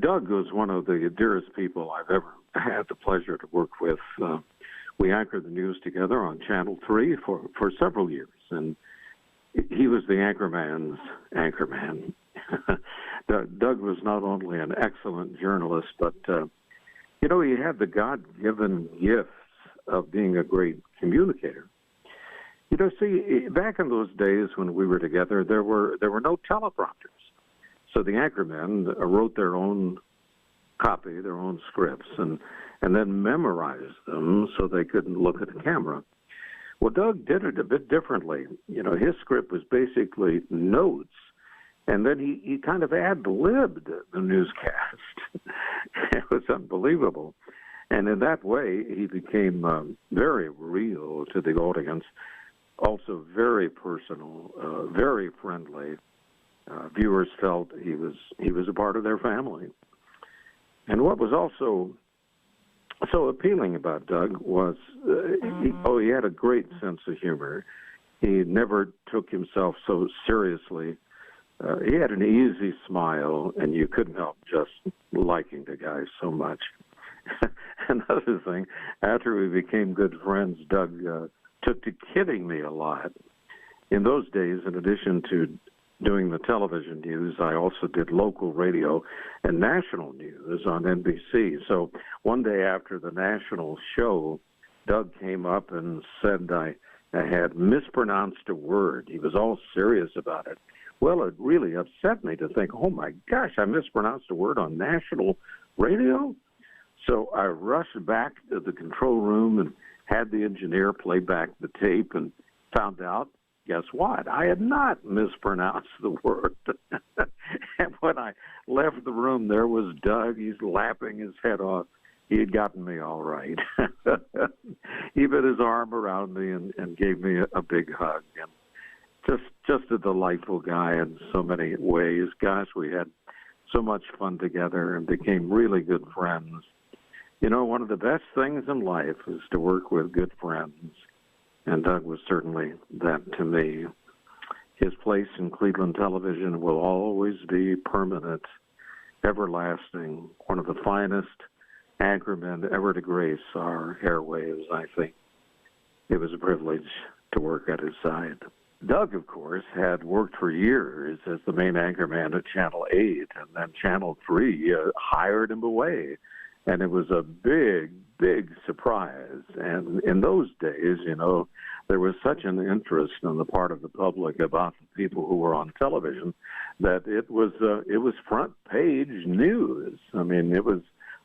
Doug was one of the dearest people I've ever had the pleasure to work with. We anchored the news together on Channel 3 for several years, and he was the anchorman's anchorman. Doug was not only an excellent journalist, but, he had the God-given gifts of being a great communicator. See, back in those days when we were together, there were no teleprompters. So the anchormen wrote their own copy, their own scripts, and then memorized them so they couldn't look at the camera. Well, Doug did it a bit differently. His script was basically notes, and then he kind of ad-libbed the newscast. It was unbelievable. And in that way, he became very real to the audience, also very personal, very friendly. Viewers felt he was a part of their family. And what was also so appealing about Doug was he had a great sense of humor. He never took himself so seriously. He had an easy smile, and you couldn't help just liking the guy so much. Another thing, after we became good friends, Doug took to kidding me a lot. In those days, in addition to doing the television news, I also did local radio and national news on NBC. So one day after the national show, Doug came up and said I had mispronounced a word. He was all serious about it. Well, it really upset me to think, oh my gosh, I mispronounced a word on national radio? So I rushed back to the control room and had the engineer play back the tape and found out, guess what? I had not mispronounced the word. And when I left the room, there was Doug. He's laughing his head off. He had gotten me all right. He put his arm around me and gave me a big hug. And just a delightful guy in so many ways. Gosh, we had so much fun together and became really good friends. One of the best things in life is to work with good friends. And Doug was certainly that to me. His place in Cleveland television will always be permanent, everlasting, one of the finest anchormen ever to grace our airwaves, I think. It was a privilege to work at his side. Doug, of course, had worked for years as the main anchorman at Channel 8, and then Channel 3 hired him away. And it was a big, big surprise. And in those days, there was such an interest on the part of the public about the people who were on television that it was front page news. I mean, it was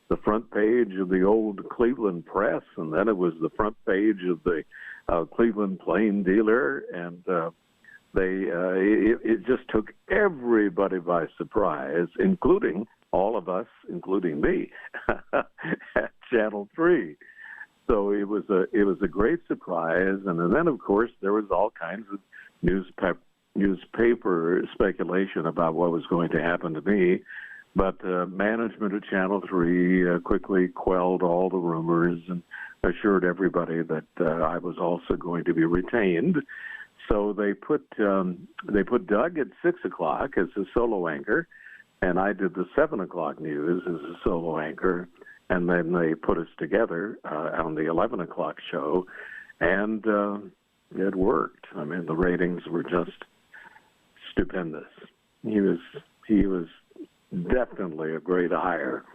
the front page of the old Cleveland Press, and then it was the front page of the Cleveland Plain Dealer, and it just took everybody by surprise, including all of us, including me, at Channel 3. So it was a great surprise, and then of course there was all kinds of newspaper speculation about what was going to happen to me. But management of Channel 3 quickly quelled all the rumors and assured everybody that I was also going to be retained. So they put Doug at 6 o'clock as a solo anchor, and I did the 7 o'clock news as a solo anchor, and then they put us together on the 11 o'clock show, and it worked. I mean, the ratings were just stupendous. He was definitely a great hire.